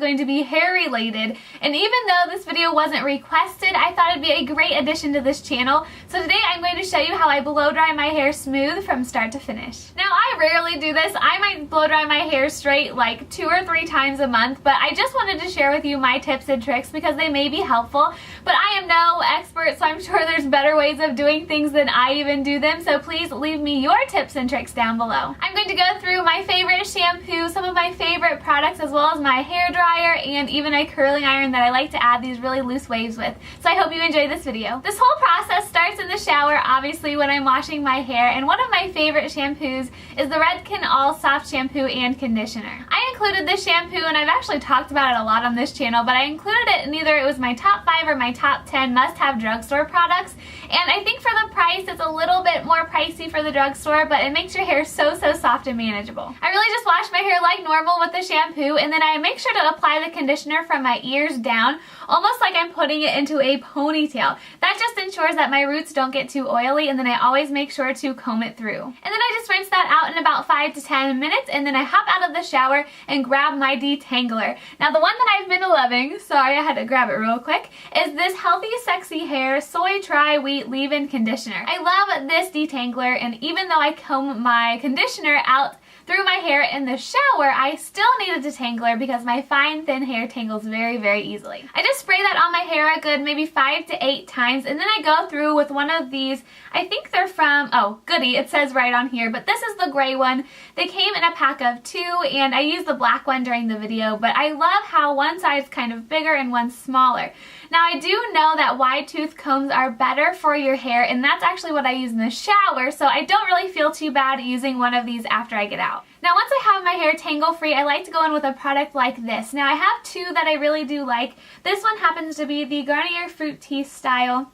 going to be hair related. And even though this video wasn't requested, I thought it'd be a great addition to this channel. So today I'm going to show you how I blow dry my hair smooth from start to finish. Now I rarely do this. I might blow dry my hair straight like 2 or 3 times a month, but I just wanted to share with you my tips and tricks because they may be helpful. But I am no expert, so I'm sure there's better ways of doing things than I even do them. So please leave me your tips and tricks down below. I'm going to go through my favorite shampoo, some of my favorite products, as well as my hair dryer and even a curling iron that I like to add these really loose waves with. So I hope you enjoy this video. This whole process starts in the shower, obviously, when I'm washing my hair, and one of my favorite shampoos is the Redken All Soft Shampoo and Conditioner. I included this shampoo, and I've actually talked about it a lot on this channel, but I included it in either it was my top 5 or my top 10 must-have drugstore products, and I think for the price, it's a little bit more pricey for the drugstore, but it makes your hair so soft and manageable. I really just wash my hair like normal with the shampoo, and then I make sure to apply the conditioner from my ears down, almost like I'm putting it into a ponytail. That just ensures that my roots don't get too oily, and then I always make sure to comb it through. And then I just rinse that out in about 5 to 10 minutes, and then I hop out of the shower and grab my detangler. Now the one that I've been loving, sorry I had to grab it real quick, is this Healthy Sexy Hair Soy Tri-Wheat Leave-In Conditioner. I love this detangler, and even though I comb my conditioner out through my hair in the shower, I still need a detangler because my fine, thin hair tangles very easily. I just spray that on my hair a good maybe 5 to 8 times, and then I go through with one of these, I think they're from, oh, Goody, it says right on here, but this is the gray one. They came in a pack of 2, and I used the black one during the video, but I love how one side's kind of bigger and one's smaller. Now I do know that wide tooth combs are better for your hair, and that's actually what I use in the shower, so I don't really feel too bad using one of these after I get out. Now once I have my hair tangle free, I like to go in with a product like this. Now I have 2 that I really do like. This one happens to be the Garnier Fructis style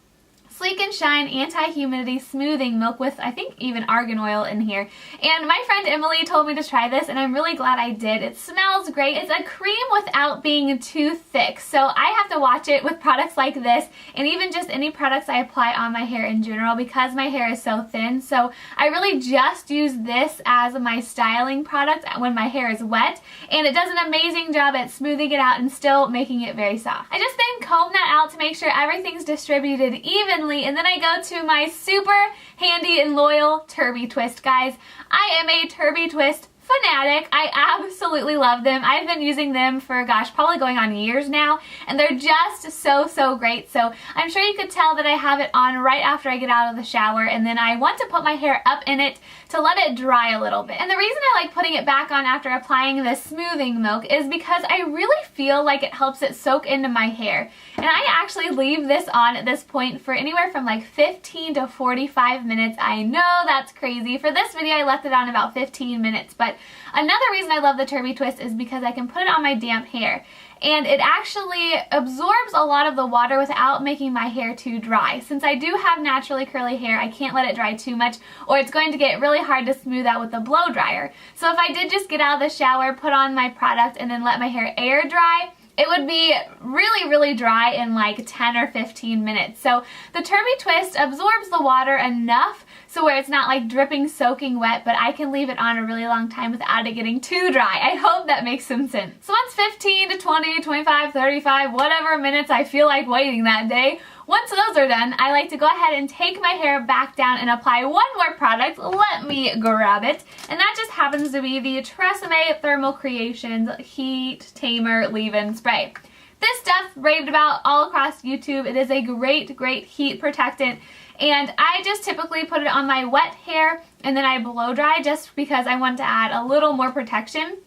Sleek and Shine Anti-Humidity Smoothing Milk with, I think, even argan oil in here. And my friend Emily told me to try this, and I'm really glad I did. It smells great. It's a cream without being too thick, so I have to watch it with products like this, and even just any products I apply on my hair in general because my hair is so thin. So I really just use this as my styling product when my hair is wet, and it does an amazing job at smoothing it out and still making it very soft. I just then comb that out to make sure everything's distributed evenly, and then I go to my super handy and loyal Turbie Twist, guys. I am a Turbie Twist fanatic. I absolutely love them. I've been using them for, gosh, probably going on years now, and they're just so great. So I'm sure you could tell that I have it on right after I get out of the shower, and then I want to put my hair up in it to let it dry a little bit. And the reason I like putting it back on after applying this smoothing milk is because I really feel like it helps it soak into my hair. And I actually leave this on at this point for anywhere from like 15 to 45 minutes. I know that's crazy. For this video, I left it on about 15 minutes, but another reason I love the Turbie Twist is because I can put it on my damp hair, and it actually absorbs a lot of the water without making my hair too dry. Since I do have naturally curly hair, I can't let it dry too much, or it's going to get really hard to smooth out with the blow dryer. So if I did just get out of the shower, put on my product, and then let my hair air dry, it would be really dry in like 10 or 15 minutes. So the Turbie Twist absorbs the water enough so where it's not like dripping, soaking wet, but I can leave it on a really long time without it getting too dry. I hope that makes some sense. So once 15 to 20, 25, 35, whatever minutes I feel like waiting that day, once those are done, I like to go ahead and take my hair back down and apply one more product. Let me grab it. And that just happens to be the TRESemme Thermal Creations Heat Tamer Leave-In Spray. This stuff raved about all across YouTube. It is a great heat protectant, and I just typically put it on my wet hair and then I blow dry just because I want to add a little more protection.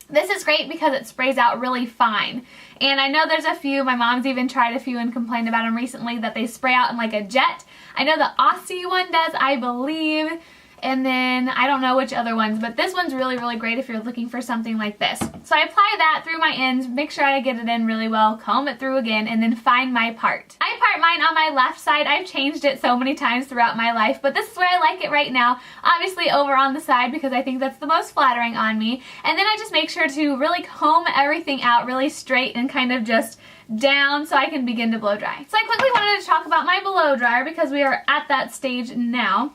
This is great because it sprays out really fine. And I know there's a few, my mom's even tried a few and complained about them recently, that they spray out in like a jet. I know the Aussie one does, I believe. And then I don't know which other ones, but this one's really great if you're looking for something like this. So I apply that through my ends, make sure I get it in really well, comb it through again, and then find my part. I part mine on my left side. I've changed it so many times throughout my life, but this is where I like it right now. Obviously over on the side because I think that's the most flattering on me. And then I just make sure to really comb everything out really straight and kind of just down so I can begin to blow dry. So I quickly wanted to talk about my blow dryer because we are at that stage now.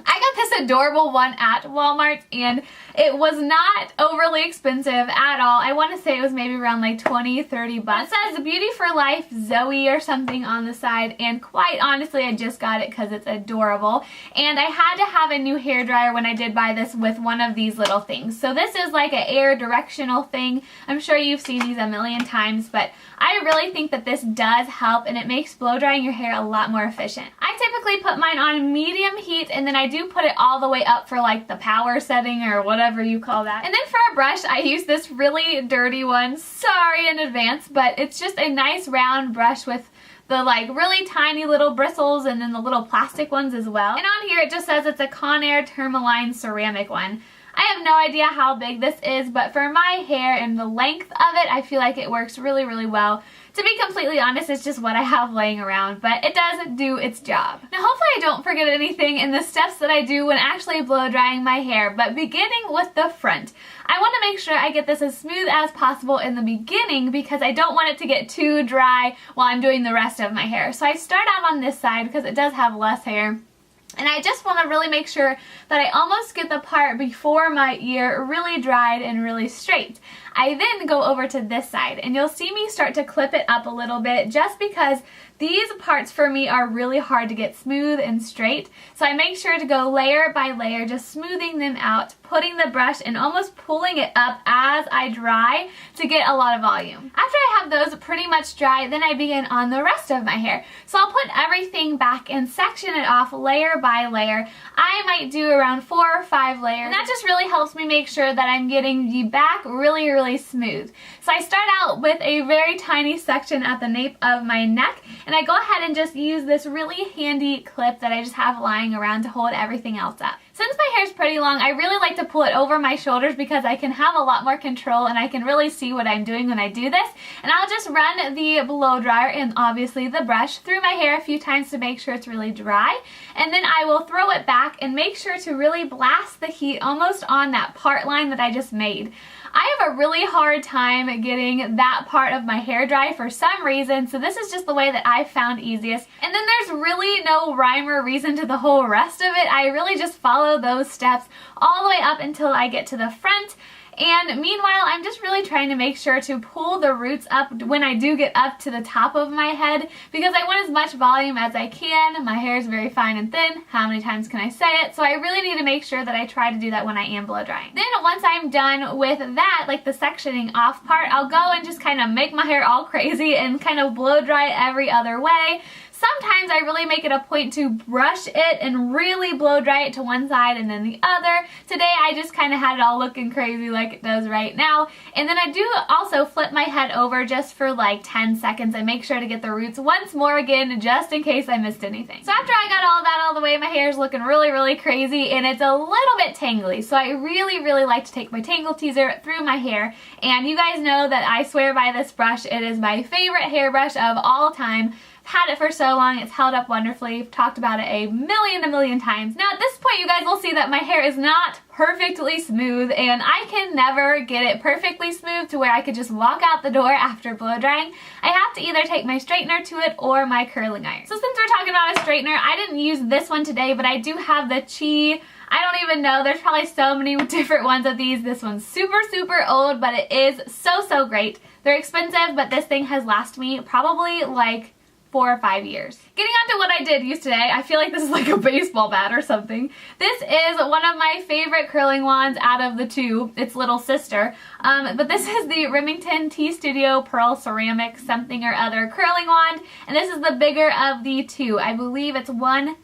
I got this adorable one at Walmart, and it was not overly expensive at all. I want to say it was maybe around like 20-30 bucks. It says Beauty for Life Zoe or something on the side, and quite honestly I just got it because it's adorable. And I had to have a new hairdryer when I did buy this with one of these little things. So this is like an air directional thing. I'm sure you've seen these a million times, but I really think that this does help, and it makes blow drying your hair a lot more efficient. I typically put mine on medium heat, and then I do put it all the way up for like the power setting or whatever you call that. And then for a brush, I use this really dirty one. Sorry in advance, but it's just a nice round brush with the like really tiny little bristles and then the little plastic ones as well. And on here it just says it's a Conair tourmaline ceramic one. I have no idea how big this is, but for my hair and the length of it, I feel like it works really, really well. To be completely honest, it's just what I have laying around, but it does do its job. Now hopefully I don't forget anything in the steps that I do when actually blow drying my hair, but beginning with the front. I want to make sure I get this as smooth as possible in the beginning because I don't want it to get too dry while I'm doing the rest of my hair. So I start out on this side because it does have less hair. And I just want to really make sure that I almost get the part before my ear really dried and really straight. I then go over to this side, and you'll see me start to clip it up a little bit just because these parts for me are really hard to get smooth and straight. So I make sure to go layer by layer, just smoothing them out, putting the brush and almost pulling it up as I dry to get a lot of volume. After I have those pretty much dry, then I begin on the rest of my hair. So I'll put everything back and section it off layer by layer. I might do around 4 or 5 layers, and that just really helps me make sure that I'm getting the back really, really smooth. So I start out with a very tiny section at the nape of my neck, and I go ahead and just use this really handy clip that I just have lying around to hold everything else up. Since my hair is pretty long, I really like to pull it over my shoulders because I can have a lot more control and I can really see what I'm doing when I do this. And I'll just run the blow dryer and obviously the brush through my hair a few times to make sure it's really dry. And then I will throw it back and make sure to really blast the heat almost on that part line that I just made. I have a really hard time getting that part of my hair dry for some reason, so this is just the way that I found easiest. And then there's really no rhyme or reason to the whole rest of it. I really just follow those steps all the way up until I get to the front. And meanwhile, I'm just really trying to make sure to pull the roots up when I do get up to the top of my head because I want as much volume as I can. My hair is very fine and thin. How many times can I say it? So I really need to make sure that I try to do that when I am blow drying. Then once I'm done with that, like the sectioning off part, I'll go and just kind of make my hair all crazy and kind of blow dry it every other way. Sometimes I really make it a point to brush it and really blow dry it to one side and then the other. Today I just kind of had it all looking crazy like it does right now. And then I do also flip my head over just for like 10 seconds and make sure to get the roots once more again just in case I missed anything. So after I got all that all the way, my hair is looking really, really crazy and it's a little bit tangly. So I really, really like to take my Tangle Teezer through my hair. And you guys know that I swear by this brush. It is my favorite hairbrush of all time. Had it for so long, it's held up wonderfully. I've talked about it a million times. Now at this point you guys will see that my hair is not perfectly smooth and I can never get it perfectly smooth to where I could just walk out the door after blow drying. I have to either take my straightener to it or my curling iron. So since we're talking about a straightener, I didn't use this one today, but I do have the Chi. I don't even know, there's probably so many different ones of these. This one's super old, but it is so great. They're expensive, but this thing has lasted me probably like 4 or 5 years. Getting on to what I did use today, I feel like this is like a baseball bat or something. This is one of my favorite curling wands out of the two, its little sister. But this is the Remington T-Studio Pearl Ceramic something or other curling wand, and this is the bigger of the two. I believe it's 1/2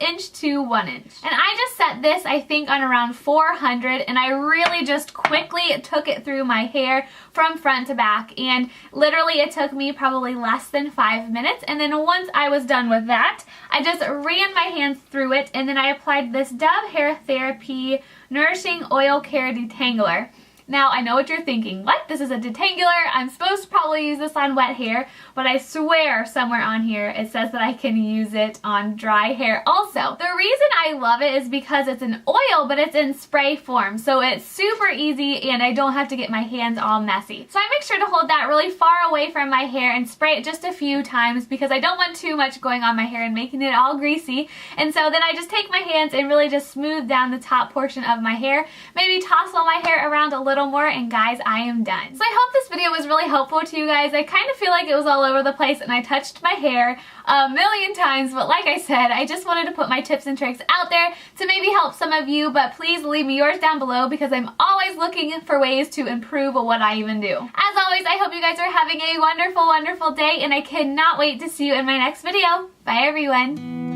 inch to 1 inch. And I just set this, I think, on around 400, and I really just quickly took it through my hair from front to back, and literally it took me probably less than 5 minutes. And then once I was done with that, I just ran my hands through it, and then I applied this Dove Hair Therapy Nourishing Oil Care Detangler. Now, I know what you're thinking. What? This is a detangler. I'm supposed to probably use this on wet hair, but I swear somewhere on here it says that I can use it on dry hair also. The reason I love it is because it's an oil, but it's in spray form, so it's super easy and I don't have to get my hands all messy. So I make sure to hold that really far away from my hair and spray it just a few times because I don't want too much going on my hair and making it all greasy. And so then I just take my hands and really just smooth down the top portion of my hair, maybe toss all my hair around a little more, and guys, I am done. So I hope this video was really helpful to you guys. I kind of feel like it was all over the place and I touched my hair a million times, but like I said, I just wanted to put my tips and tricks out there to maybe help some of you, but please leave me yours down below because I'm always looking for ways to improve what I even do. As always, I hope you guys are having a wonderful, wonderful day, and I cannot wait to see you in my next video. Bye everyone.